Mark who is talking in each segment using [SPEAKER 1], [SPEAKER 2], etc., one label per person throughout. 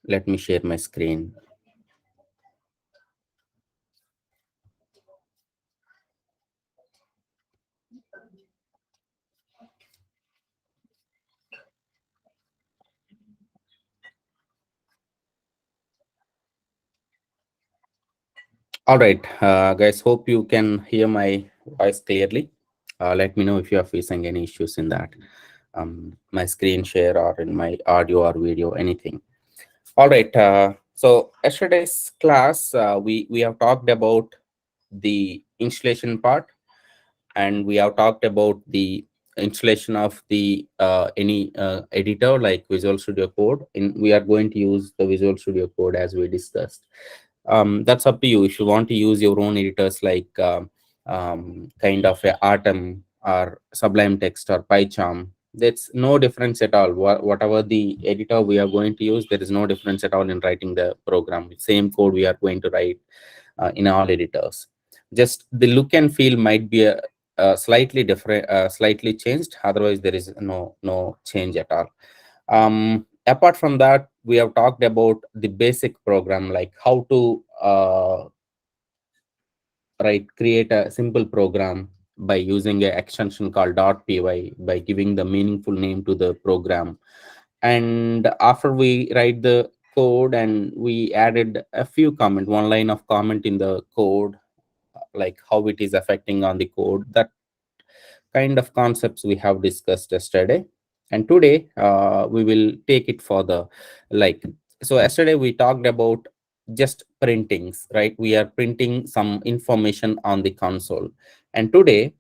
[SPEAKER 1] Let me share my screen. All right, guys, hope you can hear my voice clearly. Let me know if you are facing any issues in that, my screen share or in my audio or video, anything. All right, so yesterday's class, we have talked about the installation part, and we have talked about the installation of the any editor like Visual Studio Code. We are going to use the Visual Studio Code as we discussed. That's up to you if you want to use your own editors like kind of a Atom or Sublime Text or PyCharm. That's no difference at all. Whatever the editor we are going to use, there is no difference at all in writing the program. Same code we are going to write in all editors. Just the look and feel might be a slightly different, slightly changed. Otherwise, there is no change at all. Apart from that, we have talked about the basic program, like how to create a simple program by using an extension called .py, by giving the meaningful name to the program. And after we write the code and we added a few comment, one line of comment in the code, like how it is affecting on the code, that kind of concepts we have discussed yesterday. And today we will take it further. Like, so yesterday we talked about just printings, right? We are printing some information on the console, and today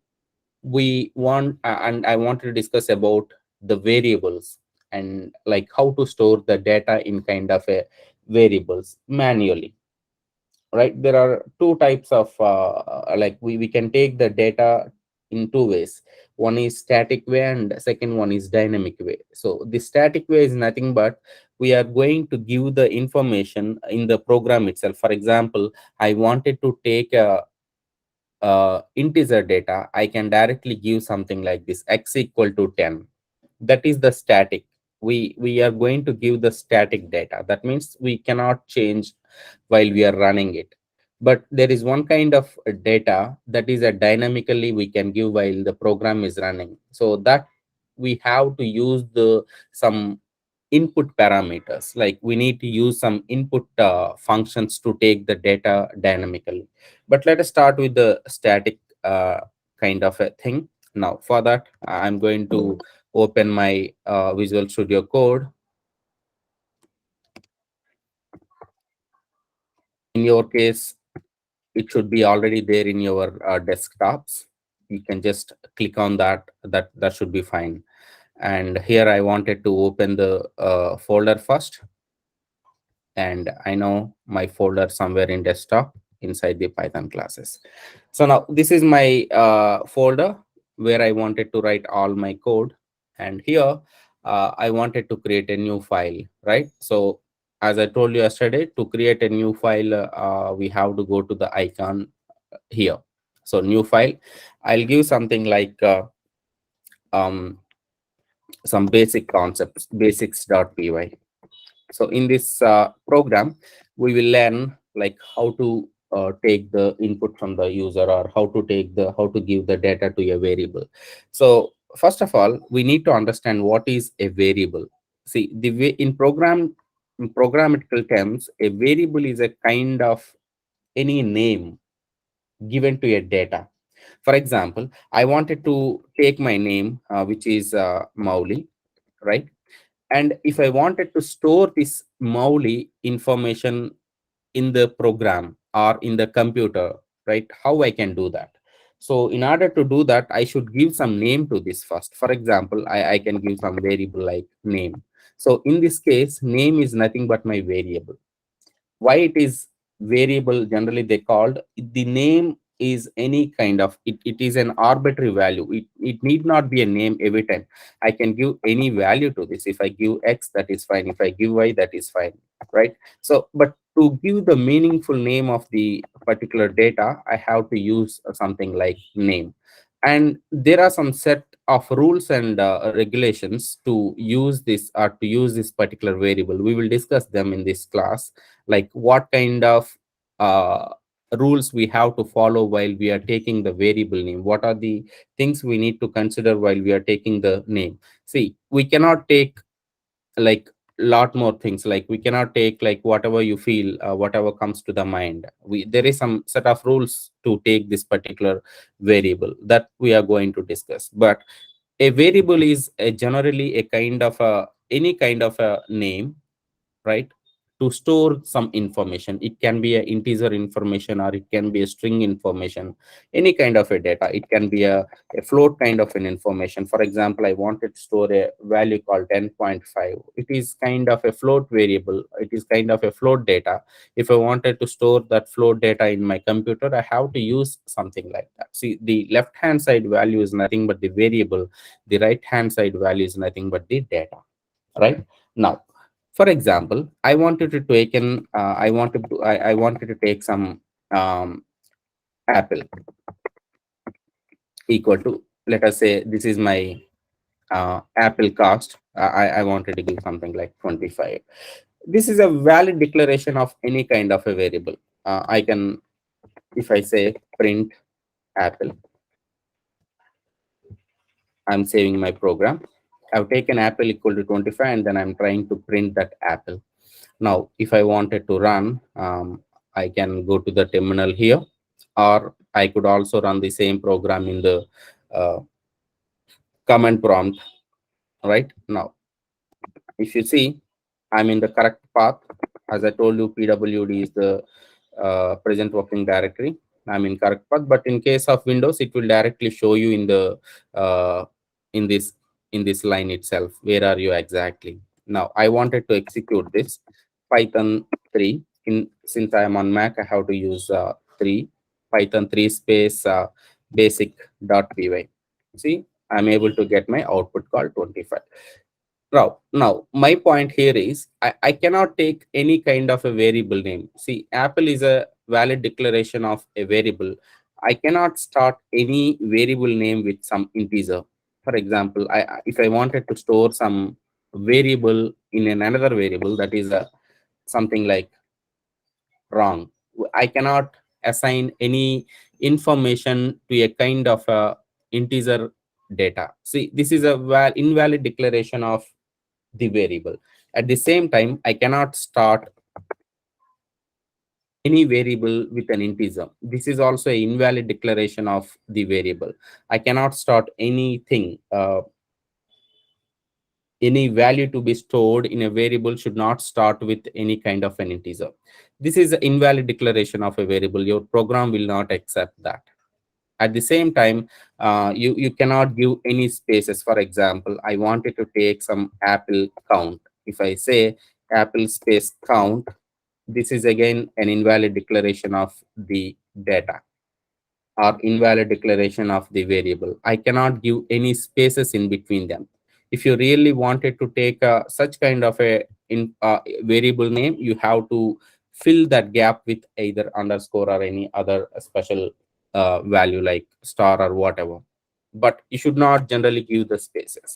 [SPEAKER 1] we want and I want to discuss about the variables, and like how to store the data in kind of a variables manually, right? There are two types of like we can take the data in two ways. One is static way and second one is dynamic way. So the static way is nothing but we are going to give the information in the program itself. For example, I wanted to take a integer data. I can directly give something like this: x equal to 10. That is the static. We are going to give the static data. That means we cannot change while we are running it. But there is one kind of data that is a dynamically we can give while the program is running. So that we have to use the some input parameters, like we need to use some input functions to take the data dynamically. But let us start with the static kind of a thing. Now for that, I'm going to open my Visual Studio Code. In your case, it should be already there in your desktops. You can just click on that. That should be fine. And here I wanted to open the folder first, and I know my folder somewhere in desktop inside the Python classes. So now this is my folder where I wanted to write all my code, and here I wanted to create a new file, right? So as I told you yesterday, to create a new file, we have to go to the icon here. So new file, I'll give something like um, some basic concepts, basics.py. So in this program, we will learn like how to take the input from the user, or how to give the data to a variable. So first of all, we need to understand what is a variable. See, the way in programmatical terms, a variable is a kind of any name given to a data. For example, I wanted to take my name, which is Mouli, right? And if I wanted to store this Mouli information in the program or in the computer, right, how I can do that? So in order to do that, I should give some name to this first. For example, I can give some variable like name. So in this case, name is nothing but my variable. Why it is variable? Generally they called the name is any kind of it is an arbitrary value. It need not be a name every time. I can give any value to this. If I give x, that is fine. If I give y, that is fine, right? So but to give the meaningful name of the particular data, I have to use something like name. And there are some set of rules and regulations to use this, or to use this particular variable. We will discuss them in this class, like what kind of uh, rules we have to follow while we are taking the variable name. What are the things we need to consider while we are taking the name? See, we cannot take like lot more things. Like we cannot take like whatever you feel, whatever comes to the mind. There is some set of rules to take this particular variable that we are going to discuss. But a variable is generally a kind of a any kind of a name, right, to store some information. It can be a integer information, or it can be a string information, any kind of a data. It can be a float kind of an information. For example, I wanted to store a value called 10.5. It is kind of a float variable. It is kind of a float data. If I wanted to store that float data in my computer, I have to use something like that. See, the left hand side value is nothing but the variable, the right hand side value is nothing but the data, right? Now, for example, I wanted to take an I wanted to take some apple equal to, let us say this is my apple cost. I wanted to give something like 25. This is a valid declaration of any kind of a variable. I can, if I say print apple, I'm saving my program. I've taken apple equal to 25, and then I'm trying to print that apple. Now, if I wanted to run, I can go to the terminal here, or I could also run the same program in the uh, command prompt. Right now, if you see, I'm in the correct path. As I told you, PWD is the present working directory. I'm in correct path, but in case of Windows, it will directly show you in the in this in this line itself. Where are you exactly? Now, I wanted to execute this Python 3. In since I am on Mac, I have to use 3 Python 3 space basic.py. See, I'm able to get my output called 25. Now, my point here is I cannot take any kind of a variable name. See, Apple is a valid declaration of a variable. I cannot start any variable name with some integer. For example, if I wanted to store some variable in another variable, that is a something like wrong. I cannot assign any information to a kind of a integer data. See, this is a invalid declaration of the variable. At the same time, I cannot start any variable with an integer. This is also an invalid declaration of the variable. I cannot start anything. Any value to be stored in a variable should not start with any kind of an integer. This is an invalid declaration of a variable. Your program will not accept that. At the same time, you cannot give any spaces. For example, I wanted to take some apple count. If I say apple space count, this is again an invalid declaration of the data, or invalid declaration of the variable. I cannot give any spaces in between them. If you really wanted to take such kind of a variable name, you have to fill that gap with either underscore or any other special value like star or whatever. But you should not generally give the spaces.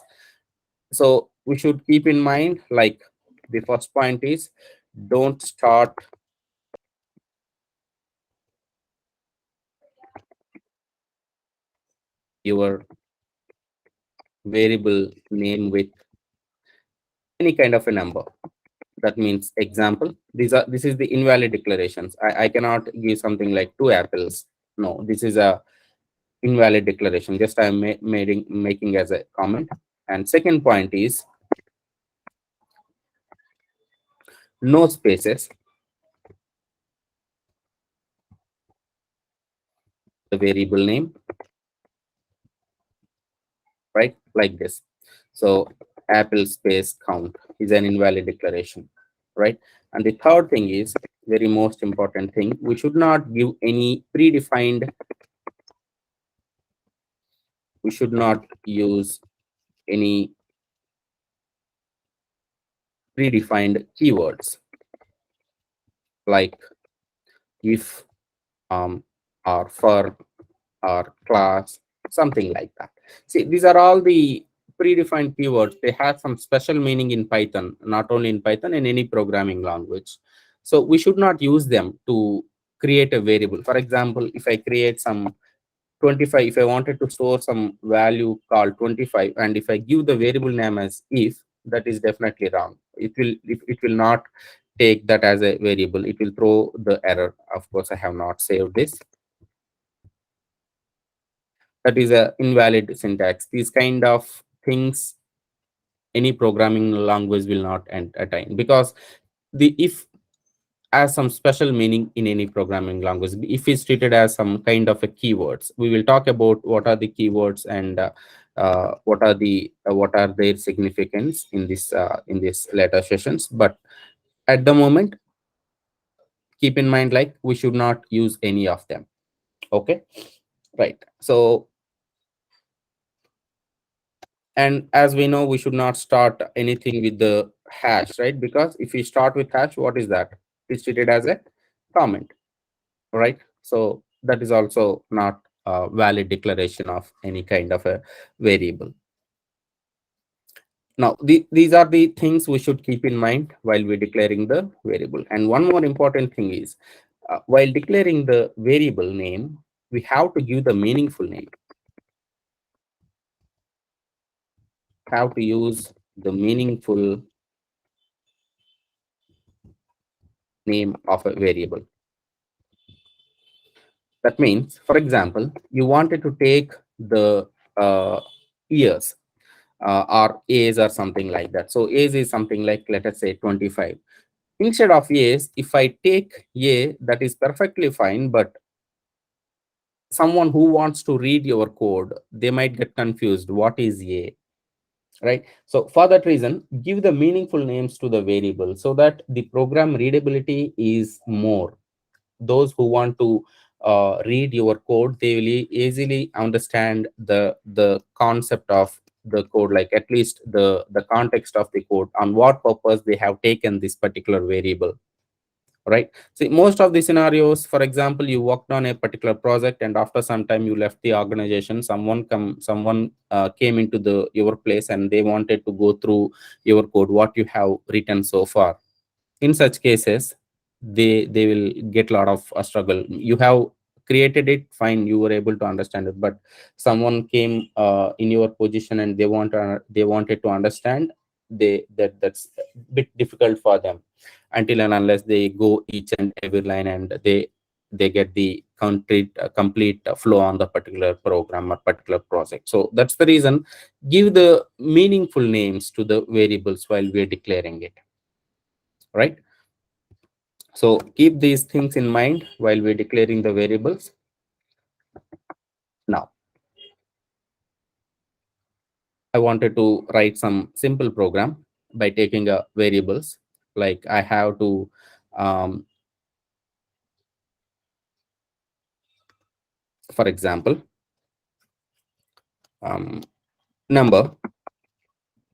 [SPEAKER 1] So we should keep in mind, like, the first point is, don't start your variable name with any kind of a number. That means, example, this is the invalid declarations. I cannot give something like two apples. No, this is a invalid declaration. Just I'm making as a comment. And second point is no spaces, the variable name, right, like this. So apple space count is an invalid declaration, right? And the third thing is very most important thing, we should not give any predefined, we should not use any predefined keywords like if, or for, or class. something like that. See, these are all the predefined keywords. They have some special meaning in Python, not only in Python, in any programming language. So we should not use them to create a variable. For example, if I create some 25, if I wanted to store some value called 25, and if I give the variable name as if, that is definitely wrong. It will not take that as a variable. It will throw the error. Of course, I have not saved this. That is a invalid syntax. These kind of things any programming language will not attain, because the if has some special meaning in any programming language. If is treated as some kind of a keywords, we will talk about what are the keywords, and what are their significance in this later sessions. But at the moment, keep in mind, like, we should not use any of them. Okay, right. So, and as we know, we should not start anything with the hash, right? Because if we start with hash, what is that? It's treated as a comment, right? So that is also not a valid declaration of any kind of a variable. Now, these are the things we should keep in mind while we're declaring the variable. And one more important thing is, while declaring the variable name, we have to give the meaningful name. Have to use the meaningful name of a variable. That means, for example, you wanted to take the years, or age or something like that. So age is something like, let us say, 25. Instead of age, if I take a, that is perfectly fine, but someone who wants to read your code, they might get confused. What is a? Right? So for that reason, give the meaningful names to the variable so that the program readability is more. Those who want to read your code, they will easily understand the concept of the code, like at least the context of the code, on what purpose they have taken this particular variable, right? See, most of the scenarios, for example, you worked on a particular project, and after some time you left the organization. Someone came into the your place, and they wanted to go through your code, what you have written so far. In such cases, they will get a lot of struggle. You have created it fine, you were able to understand it, but someone came in your position, and they wanted to understand, that's a bit difficult for them, until and unless they go each and every line, and they get the complete flow on the particular program or particular project. So that's the reason, give the meaningful names to the variables while we're declaring it, right? So keep these things in mind while we're declaring the variables. Now, I wanted to write some simple program by taking a variables. Like, I have to, for example, um, number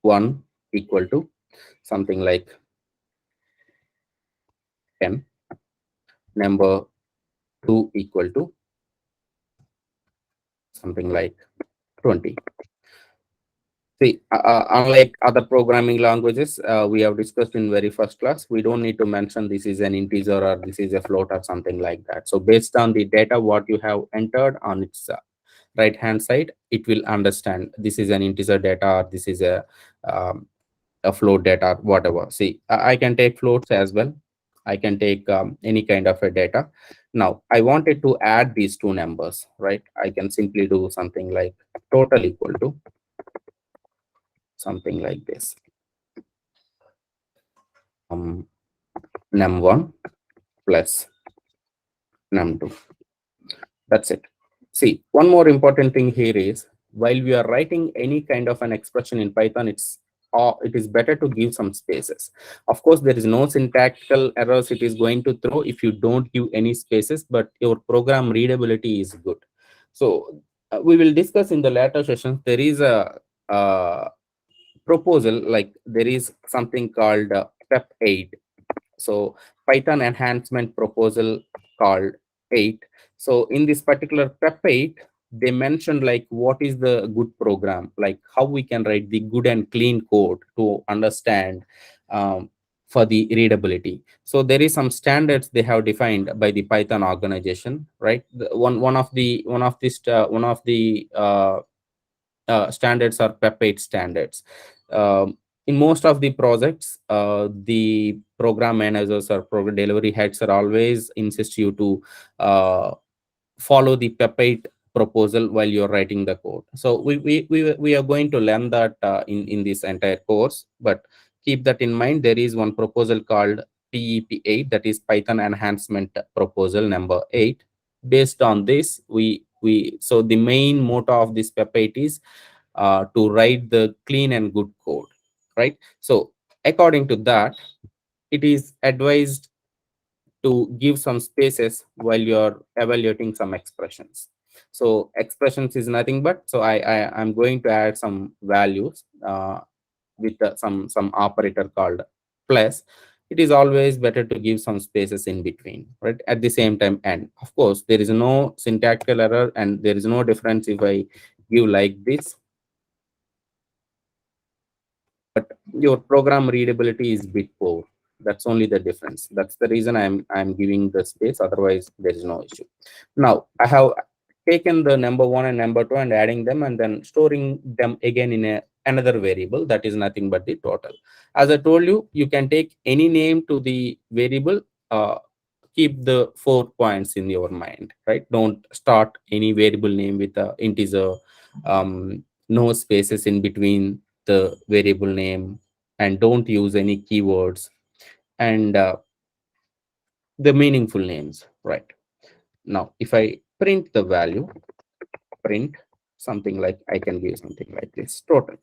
[SPEAKER 1] 1 equal to something like 10, number 2 equal to something like 20. See, unlike other programming languages we have discussed in very first class, we don't need to mention this is an integer or this is a float or something like that. So based on the data what you have entered on its right hand side, it will understand this is an integer data, or this is a float data, whatever. See, I can take floats as well. I can take any kind of a data. Now, I wanted to add these two numbers, right? I can simply do something like total equal to something like this. Num1 plus num2. That's it. See, one more important thing here is, while we are writing any kind of an expression in Python, it is better to give some spaces. Of course, there is no syntactical errors it is going to throw if you don't give any spaces, but your program readability is good. So we will discuss in the later sessions. There is a proposal, like there is something called PEP 8. So Python enhancement proposal called 8. So in this particular PEP 8, they mentioned like what is the good program, like how we can write the good and clean code to understand, um, for the readability. So there is some standards they have defined by the Python organization, right? One of the standards are PEP8 standards. In most of the projects, the program managers or program delivery heads are always insist you to uh, follow the PEP8 proposal while you're writing the code. So we are going to learn that in this entire course, but keep that in mind. There is one proposal called PEP8, that is Python Enhancement Proposal number 8. Based on this, we so the main motto of this PEP8 is to write the clean and good code, right? So according to that, it is advised to give some spaces while you're evaluating some expressions. So expressions is nothing but, so I'm going to add some values with some operator called plus. It is always better to give some spaces in between, right? At the same time, and of course there is no syntactical error and there is no difference if I give like this, but your program readability is bit poor. That's only the difference. That's the reason I'm giving the space. Otherwise, there is no issue. Now I have taken the number one and number two and adding them and then storing them again in another variable that is nothing but the total. As I told you, you can take any name to the variable. Uh, Keep the 4 points in your mind, right? Don't start any variable name with a integer, no spaces in between the variable name, and don't use any keywords, and the meaningful names, right? Now if I print the value, print something like, I can give something like this, total,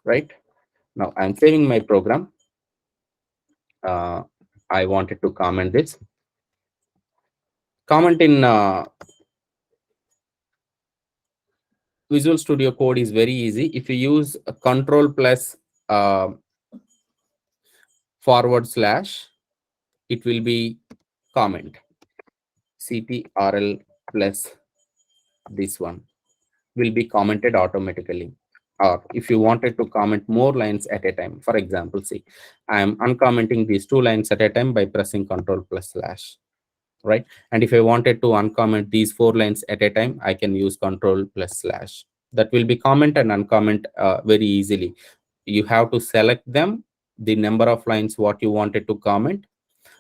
[SPEAKER 1] right? Now I'm saving my program. I wanted to comment this. Comment in Visual Studio Code is very easy. If you use a control plus uh, forward slash, it will be comment ctrl plus this one will be commented automatically. Or if you wanted to comment more lines at a time, for example, see, I am uncommenting these 2 lines at a time by pressing control plus slash, right? And if I wanted to uncomment these 4 lines at a time, I can use control plus slash. That will be comment and uncomment very easily. You have to select them, the number of lines what you wanted to comment,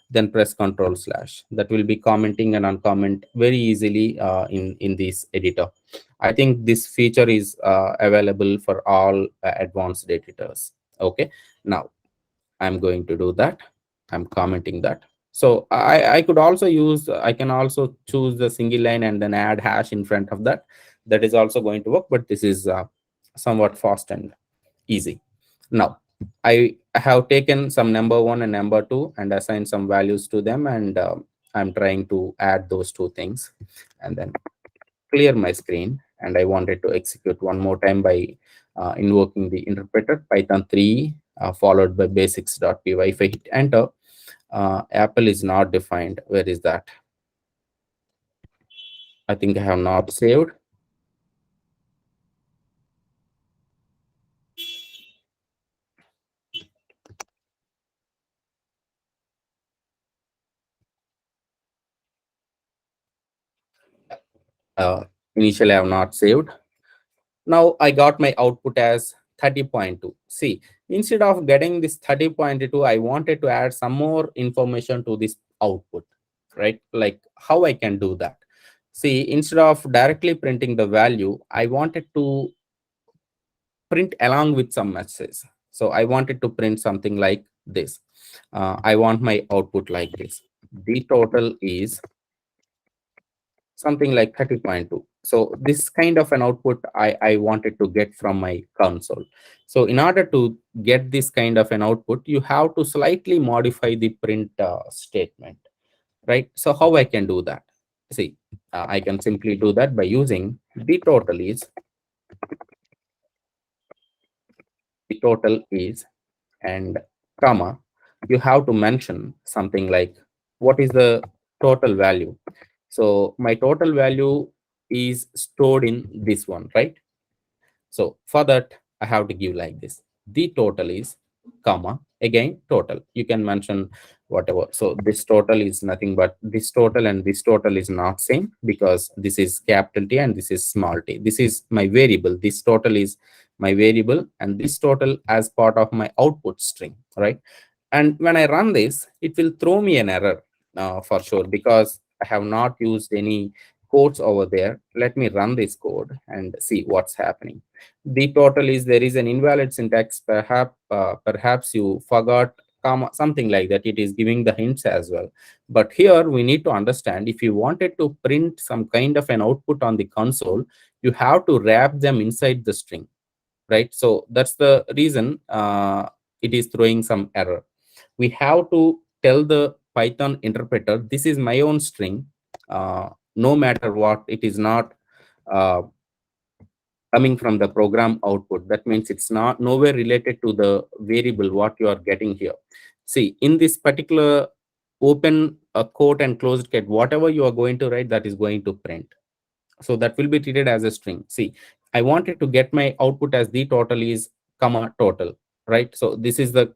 [SPEAKER 1] then press control slash. That will be commenting and uncomment very easily in this editor. I think this feature is available for all advanced editors. Okay, now I'm going to do that. I'm commenting that. So I could also use, I can also choose the single line and then add hash in front of that. That is also going to work, but this is somewhat fast and easy. Now I have taken some number one and number two and assigned some values to them, and I'm trying to add those two things and then clear my screen. And I wanted to execute one more time by invoking the interpreter Python 3 followed by basics.py. If I hit enter, Apple is not defined. Where is that? I think I have not saved. Initially, I have not saved. Now I got my output as 30.2. See, instead of getting this 30.2, I wanted to add some more information to this output, right? Like how I can do that. See, instead of directly printing the value, I wanted to print along with some messages. So I wanted to print something like this. I want my output like this. The total is something like 30.2. So this kind of an output I wanted to get from my console. So in order to get this kind of an output, you have to slightly modify the print statement, right? So how I can do that? See, I can simply do that by using the total is and comma, you have to mention something like what is the total value. So my total value is stored in this one, right? So for that, I have to give like this. The total is comma again total. You can mention whatever. So this total is nothing but this total, and this total is not same because this is capital T and this is small t. This is my variable. This total is my variable, and this total as part of my output string, right? And when I run this, it will throw me an error for sure because I have not used any codes over there. Let me run this code and see what's happening. The total is there is an invalid syntax. Perhaps you forgot comma, something like that. It is giving the hints as well. But here we need to understand, if you wanted to print some kind of an output on the console, you have to wrap them inside the string, right? So that's the reason it is throwing some error. We have to tell the Python interpreter, this is my own string. No matter what, it is not uh, coming from the program output. That means it's not nowhere related to the variable what you are getting here. See, in this particular open a quote and closed quote, whatever you are going to write, that is going to print. So that will be treated as a string. See, I wanted to get my output as the total is comma total, right? So this is the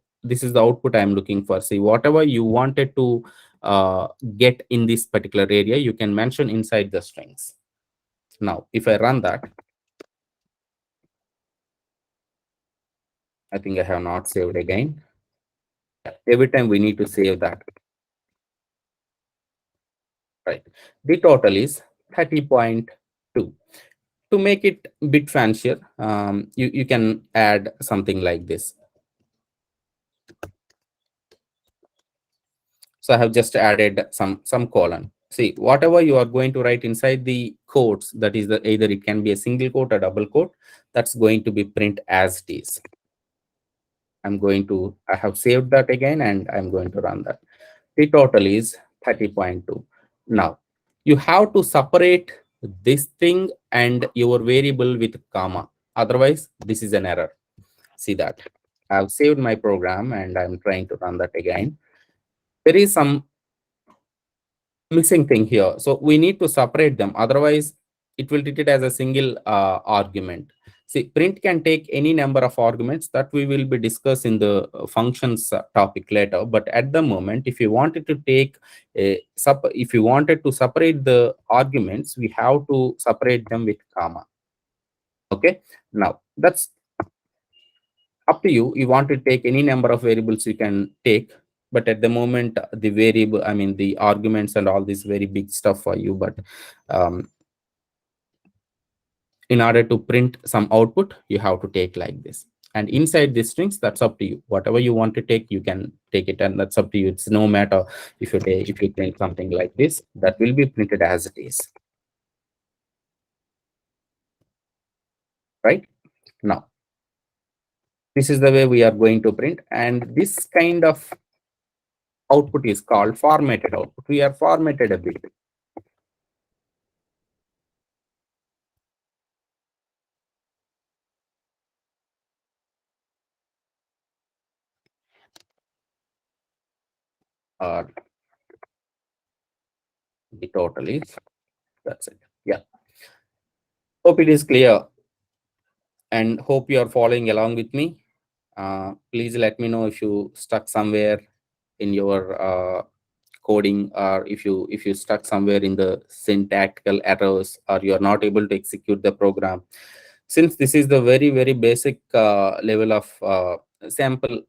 [SPEAKER 1] output I am looking for. See, whatever you wanted to get in this particular area, you can mention inside the strings. Now if I run that, I think I have not saved again. Every time we need to save that, right? The total is 30.2. To make it a bit fancier, you can add something like this. So I have just added some colon. See, whatever you are going to write inside the quotes, that is the either it can be a single quote or double quote, that's going to be print as it is. I have saved that again and I'm going to run that. The total is 30.2. Now you have to separate this thing and your variable with comma. Otherwise, this is an error. See that. I've saved my program and I'm trying to run that again. There is some missing thing here. So we need to separate them. Otherwise, it will treat it as a single argument. See, print can take any number of arguments that we will be discussing the functions topic later. But at the moment, if you wanted to take if you wanted to separate the arguments, we have to separate them with comma. Okay. Now that's up to you. You want to take any number of variables, you can take, but at the moment the variable, I mean the arguments and all this very big stuff for you. But um, in order to print some output, you have to take like this. And inside these strings, that's up to you. Whatever you want to take, you can take it, and that's up to you. It's no matter if you print something like this, that will be printed as it is. Right now, this is the way we are going to print, and this kind of output is called formatted output. We are formatted a bit. Or the total is, that's it. Yeah, hope it is clear and hope you are following along with me. Please let me know if you stuck somewhere in your coding, or if you stuck somewhere in the syntactical errors, or you are not able to execute the program. Since this is the very basic level of sample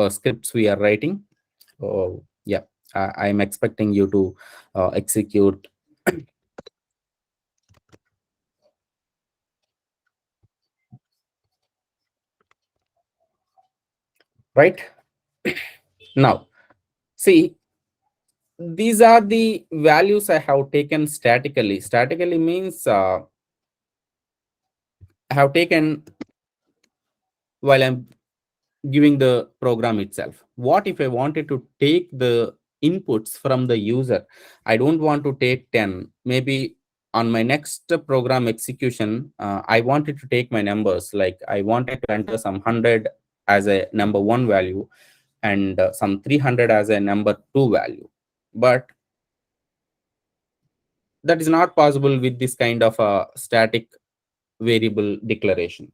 [SPEAKER 1] scripts we are writing, yeah, I am expecting you to execute. Right now, see, these are the values I have taken statically. Statically means I have taken while I'm giving the program itself. What if I wanted to take the inputs from the user? I don't want to take 10. Maybe on my next program execution, I wanted to take my numbers. Like I wanted to enter some 100 as a number one value, and some 300 as a number two value. But that is not possible with this kind of a static variable declaration,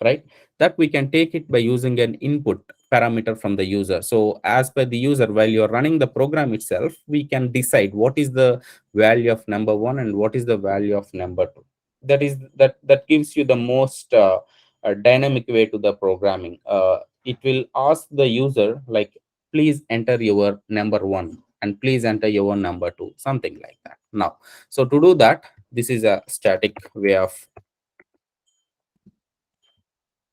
[SPEAKER 1] right? That we can take it by using an input parameter from the user. So as per the user, while you're running the program itself, we can decide what is the value of number one and what is the value of number two. That gives you the most dynamic way to the programming. It will ask the user like, please enter your number one and please enter your number two, something like that. Now, so to do that, this is a static way of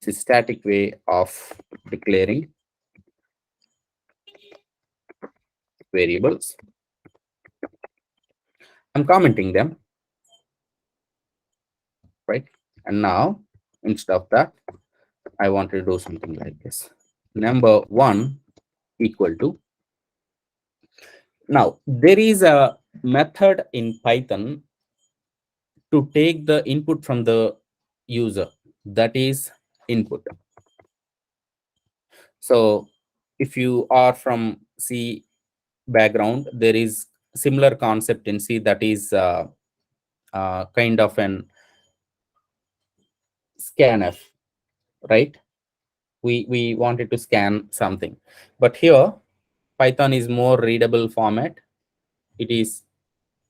[SPEAKER 1] systematic way of declaring variables. I'm commenting them, right? And now, instead of that, I want to do something like this. Number one equal to. Now, there is a method in Python to take the input from the user, that is input. So if you are from C background, there is similar concept in C, that is kind of an scanf, right? We wanted to scan something, but here Python is more readable format. It is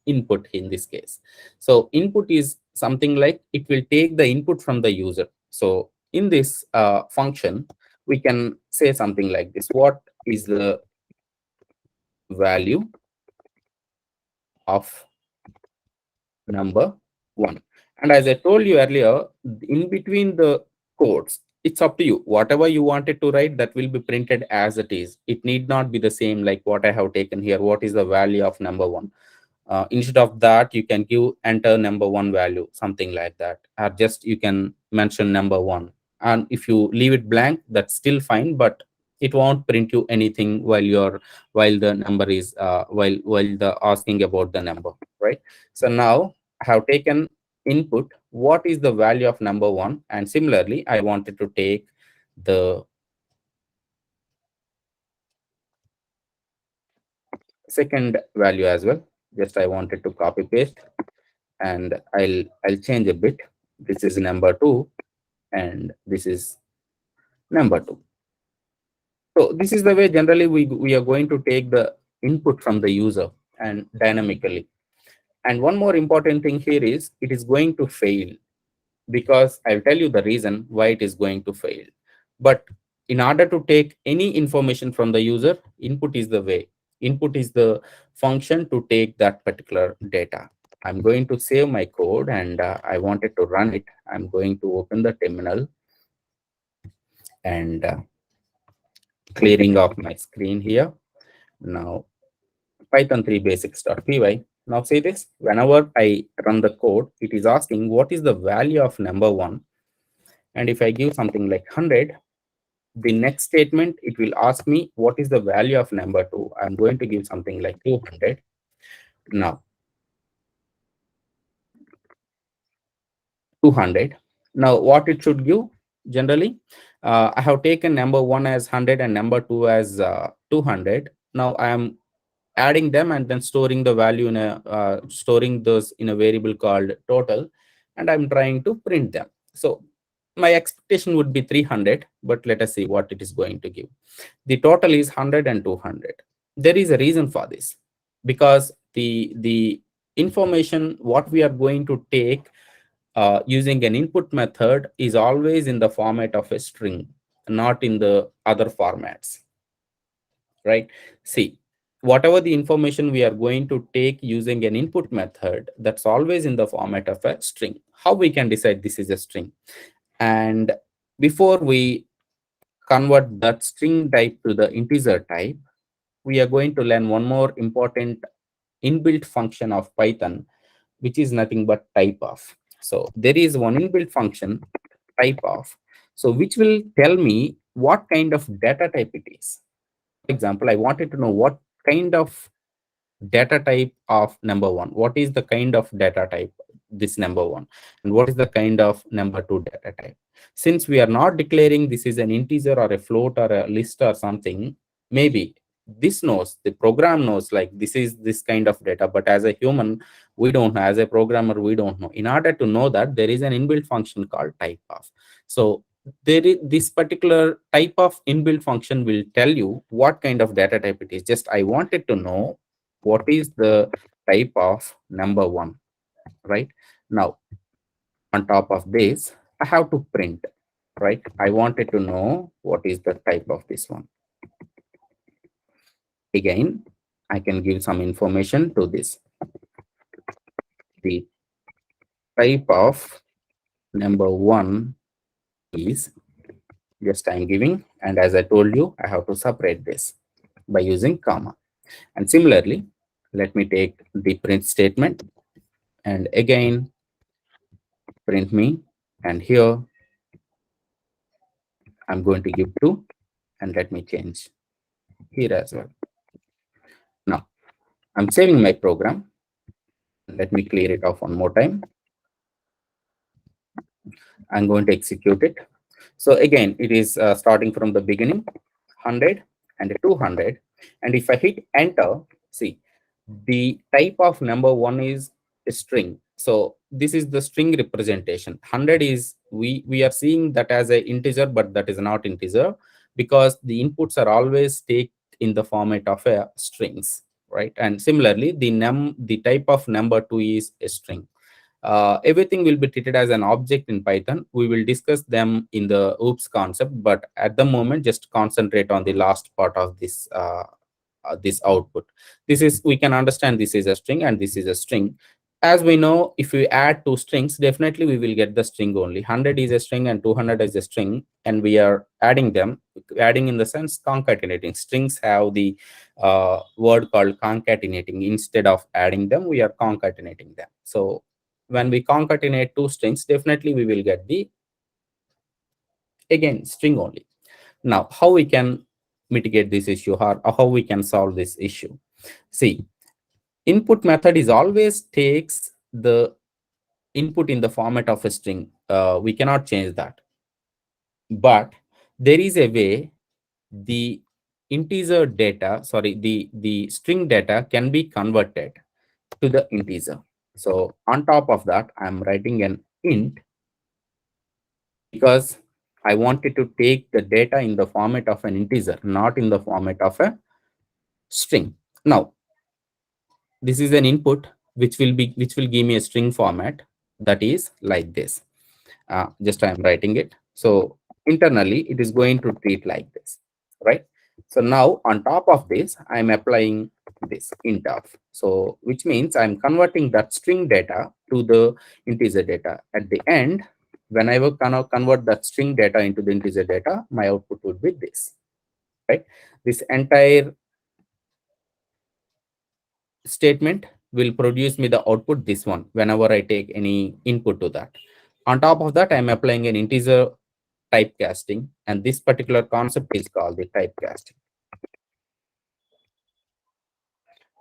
[SPEAKER 1] input in this case. So input is something like it will take the input from the user. So in this function, we can say something like this: what is the value of number one? And as I told you earlier, in between the codes, it's up to you. Whatever you wanted to write, that will be printed as it is. It need not be the same like what I have taken here. What is the value of number one? Instead of that, you can give enter number one value, something like that, or just you can mention number one. And if you leave it blank, that's still fine, but it won't print you anything while the number is while the asking about the number, right? So now I have taken input, what is the value of number one, and similarly I wanted to take the second value as well. Just I wanted to copy paste, and I'll change a bit. This is number two and this is number two. So this is the way generally we are going to take the input from the user and dynamically. And one more important thing here is it is going to fail, because I'll tell you the reason why it is going to fail. But in order to take any information from the user, input is the way. Input is the function to take that particular data. I'm going to save my code and I wanted to run it. I'm going to open the terminal and clearing off my screen here. Now, Python 3 basics.py. Now see this, whenever I run the code, it is asking what is the value of number one. And if I give something like 100, the next statement, it will ask me what is the value of number two. I'm going to give something like 200. Now, 200. Now, what it should give generally, I have taken number one as 100 and number two as 200. Now, I am adding them and then storing the value in a storing those in a variable called total, and I'm trying to print them. So my expectation would be 300, but let us see what it is going to give. The total is 100 and 200. There is a reason for this, because the information what we are going to take using an input method is always in the format of a string, not in the other formats, right? See, whatever the information we are going to take using an input method, that's always in the format of a string. How we can decide this is a string? And before we convert that string type to the integer type, we are going to learn one more important inbuilt function of Python, which is nothing but type of. So there is one inbuilt function, type of, so which will tell me what kind of data type it is. For example, I wanted to know what kind of data type of number one, what is the kind of data type this number one, and what is the kind of number two data type. Since we are not declaring this is an integer or a float or a list or something, maybe this knows, the program knows, like this is this kind of data, but as a human we don't know, as a programmer we don't know. In order to know that, there is an inbuilt function called type of. So there is this particular type of inbuilt function will tell you what kind of data type it is. Just I wanted to know what is the type of number one, right? Now on top of this I have to print, right? I wanted to know what is the type of this one. Again, I can give some information to this. The type of number one is, just I'm giving, and as I told you, I have to separate this by using comma. And similarly, let me take the print statement and again print me, and here I'm going to give 2, and let me change here as well. Now I'm saving my program. Let me clear it off one more time. I'm going to execute it. So again, it is starting from the beginning, 100 and 200. And if I hit enter, see, the type of number one is a string. So this is the string representation. 100 is, we are seeing that as an integer, but that is not integer because the inputs are always take in the format of a strings, right? And similarly, the type of number two is a string. Everything will be treated as an object in Python. We will discuss them in the OOPS concept, but at the moment, just concentrate on the last part of this output. This is, we can understand this is a string and this is a string. As we know, if we add two strings, definitely we will get the string only. 100 is a string and 200 is a string, and we are adding them, adding in the sense concatenating. Strings have the word called concatenating. Instead of adding them, we are concatenating them. So when we concatenate two strings, definitely we will get the, again, string only. Now how we can mitigate this issue, or how we can solve this issue? See, input method is always takes the input in the format of a string. We cannot change that, but there is a way the integer data, sorry, the string data can be converted to the integer. So on top of that, I'm writing an int because I wanted to take the data in the format of an integer, not in the format of a string. Now, this is an input which will give me a string format that is like this. Just I am writing it. So internally, it is going to treat like this, right? So now on top of this, I am applying this int of. So which means I'm converting that string data to the integer data. At the end, when I will convert that string data into the integer data, my output would be this, right? This entire statement will produce me the output, this one, whenever I take any input to that. On top of that, I'm applying an integer typecasting, and this particular concept is called the typecasting.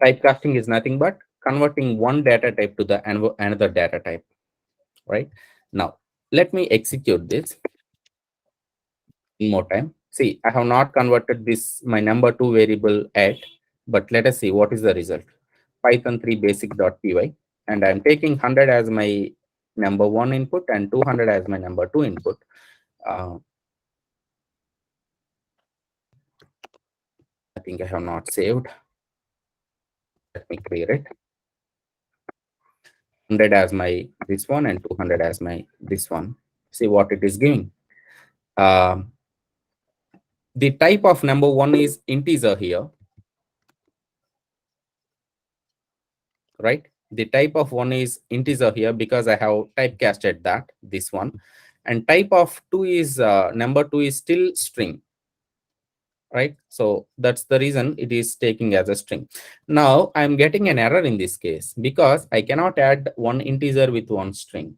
[SPEAKER 1] Typecasting is nothing but converting one data type to the another data type, right? Now let me execute this one more time. See, I have not converted this my number two variable yet, but let us see what is the result. Python 3 basic.py, and I'm taking 100 as my number one input and 200 as my number two input. uh, I think I have not saved. Let me clear it. 100 as my this one and 200 as my this one. See what it is giving. Um, the type of number one is integer here, right? The type of one is integer here because I have typecasted that, this one. And type of two is number two is still string, right? So that's the reason it is taking as a string. Now I'm getting an error in this case because I cannot add one integer with one string.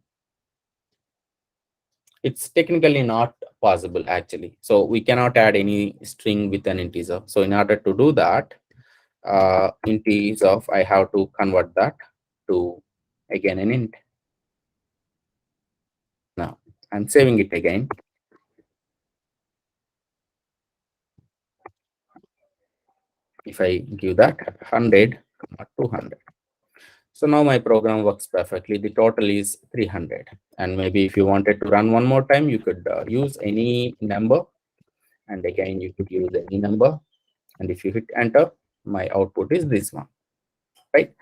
[SPEAKER 1] It's technically not possible actually. So we cannot add any string with an integer. So in order to do that, int is of, I have to convert that to again an int. Now I'm saving it again. If I give that 100, 200. So now my program works perfectly. The total is 300. And maybe if you wanted to run one more time, you could use any number. And again, you could use any number. And if you hit enter, my output is this one, right?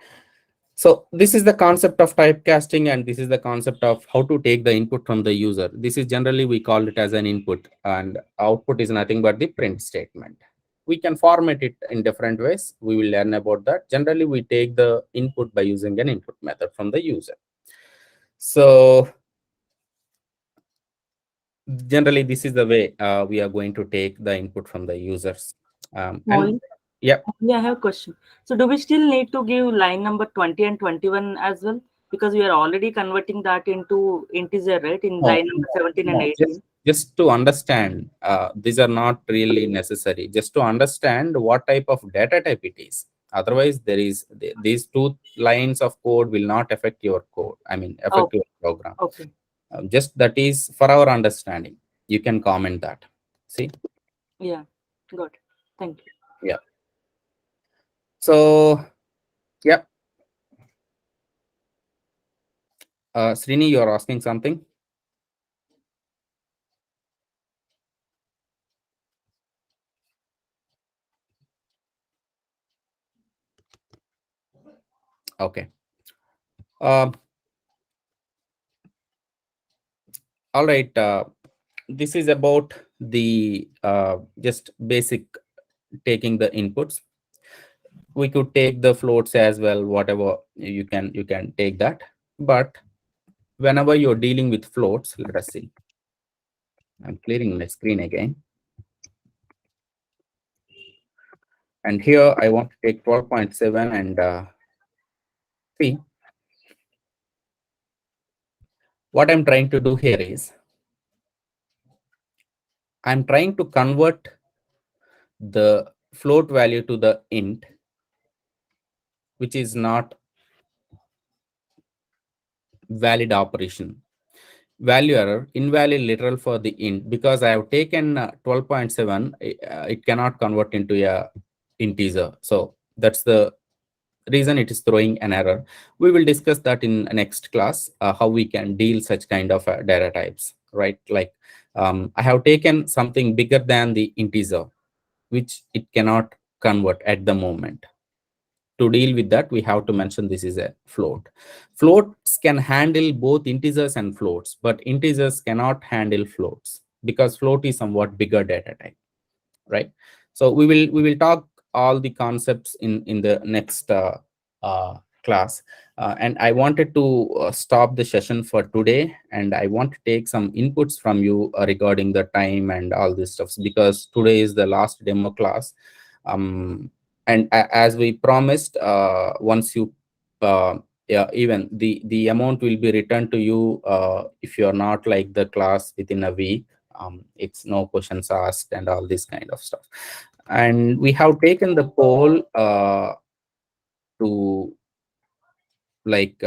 [SPEAKER 1] So this is the concept of typecasting, and this is the concept of how to take the input from the user. This is generally we call it as an input, and output is nothing but the print statement. We can format it in different ways. We will learn about that. Generally, we take the input by using an input method from the user. So generally, this is the way we are going to take the input from the users. And
[SPEAKER 2] Moin,
[SPEAKER 1] yeah,
[SPEAKER 2] yeah, I have a question. So do we still need to give line number 20 and 21 as well? Because we are already converting that into integer, right? In
[SPEAKER 1] no,
[SPEAKER 2] line number 17 and
[SPEAKER 1] no,
[SPEAKER 2] 18.
[SPEAKER 1] just to understand, these are not really necessary. Just to understand what type of data type it is. Otherwise, these two lines of code will not affect your code. I mean, affect
[SPEAKER 2] Okay,
[SPEAKER 1] your program.
[SPEAKER 2] okay.
[SPEAKER 1] Just that is for our understanding. You can comment that. See,
[SPEAKER 2] Yeah, got it. Thank you.
[SPEAKER 1] yeah. So yeah, Srini, you are asking something. Okay. Um, all right. This is about the just basic taking the inputs. We could take the floats as well, whatever you can take that. But whenever you're dealing with floats, let us see. I'm clearing my screen again. And here I want to take 12.7 and see what I'm trying to do here is I'm trying to convert the float value to the int, which is not valid operation. Value error, invalid literal for the int, because I have taken 12.7, it cannot convert into a integer. So that's the reason it is throwing an error. We will discuss that in next class, how we can deal such kind of data types, right? Like I have taken something bigger than the integer, which it cannot convert at the moment. To deal with that, we have to mention this is a float. Floats can handle both integers and floats, but integers cannot handle floats because float is somewhat bigger data type, right? So we will talk all the concepts in the next uh, class. And I wanted to stop the session for today, and I want to take some inputs from you regarding the time and all this stuff, because today is the last demo class. And as we promised, once you yeah, even the amount will be returned to you if you are not like the class within a week. It's no questions asked and all this kind of stuff. And we have taken the poll to like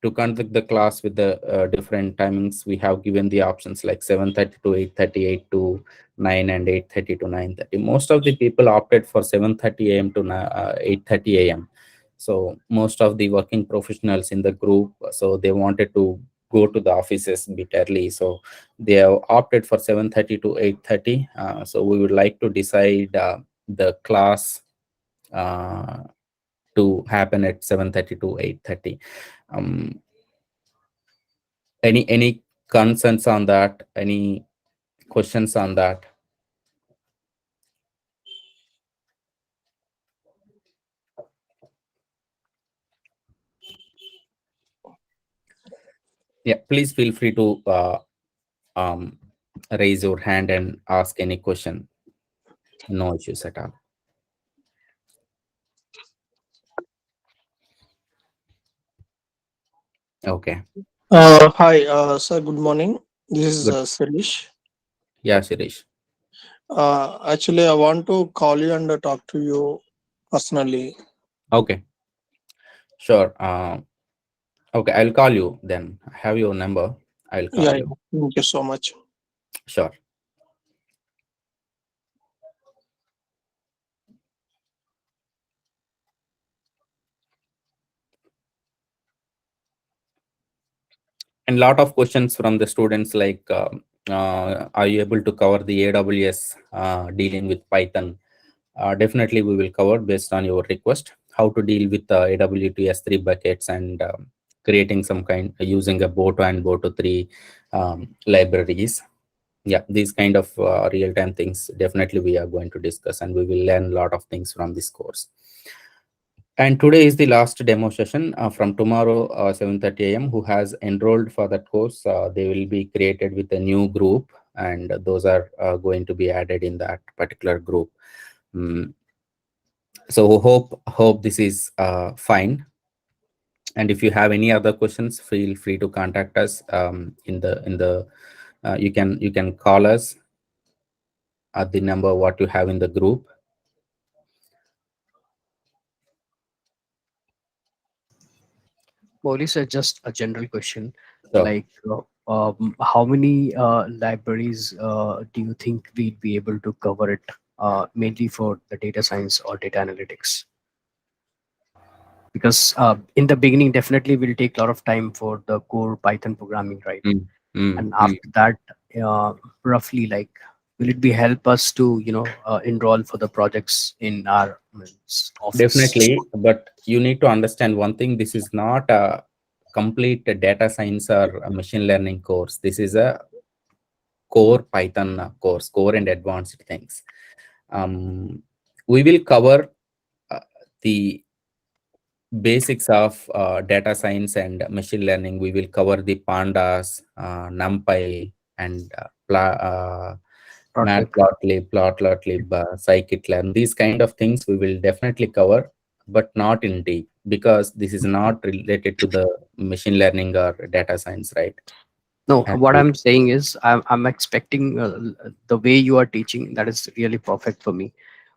[SPEAKER 1] to conduct the class with the different timings. We have given the options like 7:30 to 8:30, 8 to 9, and 8:30 to 9:30. Most of the people opted for 7:30 a.m. to 8:30 a.m. So most of the working professionals in the group, so they wanted to go to the offices a bit early, so they have opted for 7:30 to 8:30. So we would like to decide the class uh, to happen at 7:30 to 8:30. um, any concerns on that, any questions on that? Yeah, please feel free to um, raise your hand and ask any question. No issues at all. Okay,
[SPEAKER 3] Hi, sir. Good morning. This is
[SPEAKER 1] good.
[SPEAKER 3] Sirish.
[SPEAKER 1] Yeah, Shirish.
[SPEAKER 3] Actually, I want to call you and talk to you personally.
[SPEAKER 1] Okay, sure. Okay, I'll call you then. I have your number. I'll call
[SPEAKER 3] Yeah,
[SPEAKER 1] you.
[SPEAKER 3] yeah. Thank you so much.
[SPEAKER 1] Sure. And lot of questions from the students like, are you able to cover the AWS dealing with Python? Definitely we will cover based on your request how to deal with the AWS 3 buckets and creating some kind using a Boto and Boto 3 libraries. Yeah, these kind of real-time things definitely we are going to discuss, and we will learn a lot of things from this course. And today is the last demo session. From tomorrow 7:30 a.m. who has enrolled for that course, they will be created with a new group, and those are going to be added in that particular group. Mm, so hope this is fine. And if you have any other questions, feel free to contact us in the you can call us at the number what you have in the group.
[SPEAKER 4] Mouli sir, just a general question,
[SPEAKER 1] So
[SPEAKER 4] like how many libraries do you think we'd be able to cover it, mainly for the data science or data analytics? Because in the beginning, definitely will take a lot of time for the core Python programming, right?
[SPEAKER 1] mm, mm,
[SPEAKER 4] And
[SPEAKER 1] mm.
[SPEAKER 4] after that, roughly like, will it be help us to enroll for the projects in our office?
[SPEAKER 1] Definitely, but you need to understand one thing. This is not a complete data science or a machine learning course. This is a core Python course, core and advanced things. We will cover uh, the basics of data science and machine learning. We will cover the pandas, numpy, and
[SPEAKER 4] Project.
[SPEAKER 1] matplotlib, scikit-learn. These kind of things we will definitely cover, but not in deep, because this is not related to the machine learning or data science, right?
[SPEAKER 4] No,
[SPEAKER 1] And
[SPEAKER 4] what I'm saying is I'm expecting the way you are teaching, that is really perfect for me.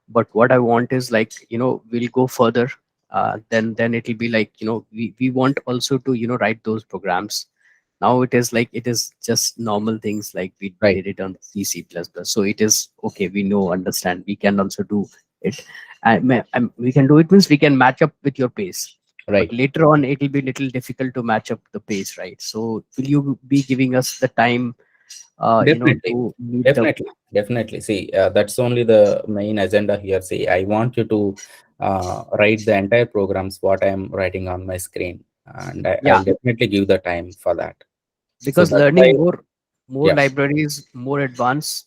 [SPEAKER 4] But what I want is like, we'll go further. Then it'll be like, we want also to, write those programs. Now it is like, it is just normal things like we
[SPEAKER 1] right,
[SPEAKER 4] did it on C, C++. So it is okay. We know, understand. We can also do it. And we can do it means we can match up with your pace. But
[SPEAKER 1] right.
[SPEAKER 4] later on, it will be little difficult to match up the pace, right? So will you be giving us the time,
[SPEAKER 1] Definitely,
[SPEAKER 4] to meet the?
[SPEAKER 1] definitely. See, that's only the main agenda here. See, I want you to write the entire programs what I am writing on my screen, and I'll
[SPEAKER 4] Yeah,
[SPEAKER 1] definitely give the time for that. So
[SPEAKER 4] because
[SPEAKER 1] that's why,
[SPEAKER 4] learning more
[SPEAKER 1] yeah.
[SPEAKER 4] libraries, more advanced,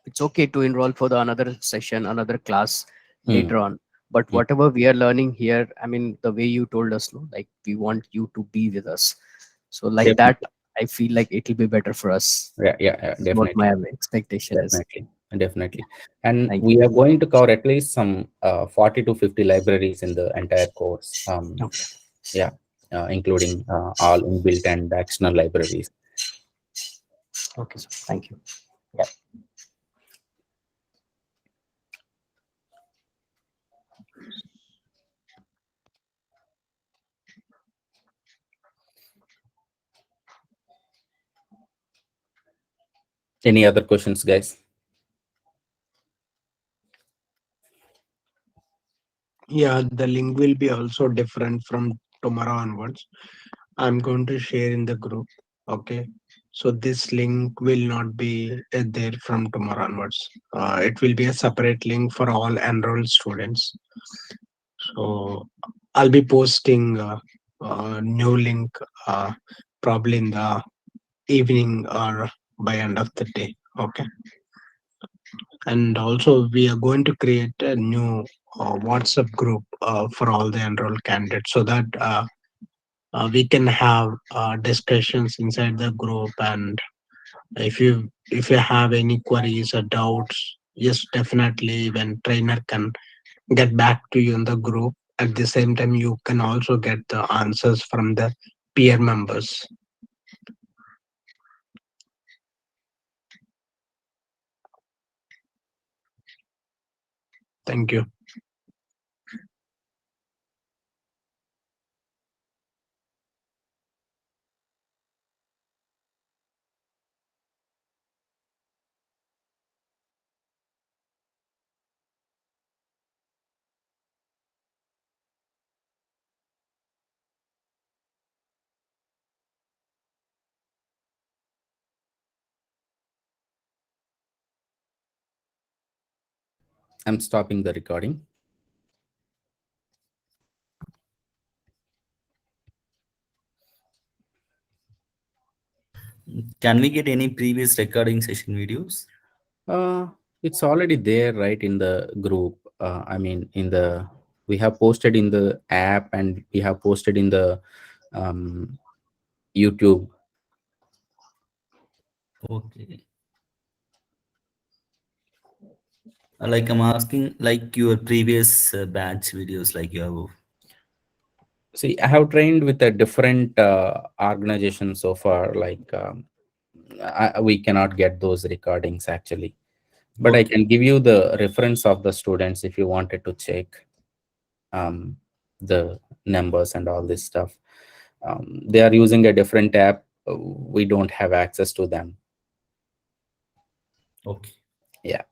[SPEAKER 4] it's okay to enroll for the another session, another class
[SPEAKER 1] Mm,
[SPEAKER 4] later on. But
[SPEAKER 1] mm,
[SPEAKER 4] whatever we are learning here, I mean, the way you told us, no, like we want you to be with us. So like that,
[SPEAKER 1] definitely,
[SPEAKER 4] I feel like it'll be better for us.
[SPEAKER 1] yeah,
[SPEAKER 4] That's what
[SPEAKER 1] definitely.
[SPEAKER 4] my expectation is.
[SPEAKER 1] Definitely. And
[SPEAKER 4] Thank
[SPEAKER 1] we
[SPEAKER 4] you.
[SPEAKER 1] are going to cover at least some 40 to 50 libraries in the entire course.
[SPEAKER 4] Okay.
[SPEAKER 1] Yeah, including all inbuilt and external libraries.
[SPEAKER 4] Okay, so thank you.
[SPEAKER 1] Yeah. Any other questions, guys?
[SPEAKER 3] Yeah, the link will be also different from tomorrow onwards. I'm going to share in the group. Okay. So this link will not be there from tomorrow onwards. It will be a separate link for all enrolled students. So I'll be posting a new link probably in the evening or by end of the day. Okay. And also we are going to create a new WhatsApp group for all the enrolled candidates so that we can have discussions inside the group. And if you have any queries or doubts, yes, definitely when trainer can get back to you in the group. At the same time, you can also get the answers from the peer members. Thank you.
[SPEAKER 1] I'm stopping the recording.
[SPEAKER 5] Can we get any previous recording session videos?
[SPEAKER 1] It's already there, right, in the group. I mean, we have posted in the app, and we have posted in the um, YouTube.
[SPEAKER 5] Okay. Like I'm asking, like your previous batch videos, like you have.
[SPEAKER 1] See, I have trained with a different organization so far. Like, we cannot get those recordings actually, but I
[SPEAKER 5] Okay.
[SPEAKER 1] can give you the reference of the students if you wanted to check um, the numbers and all this stuff. They are using a different app. We don't have access to them.
[SPEAKER 5] Okay.
[SPEAKER 1] Yeah.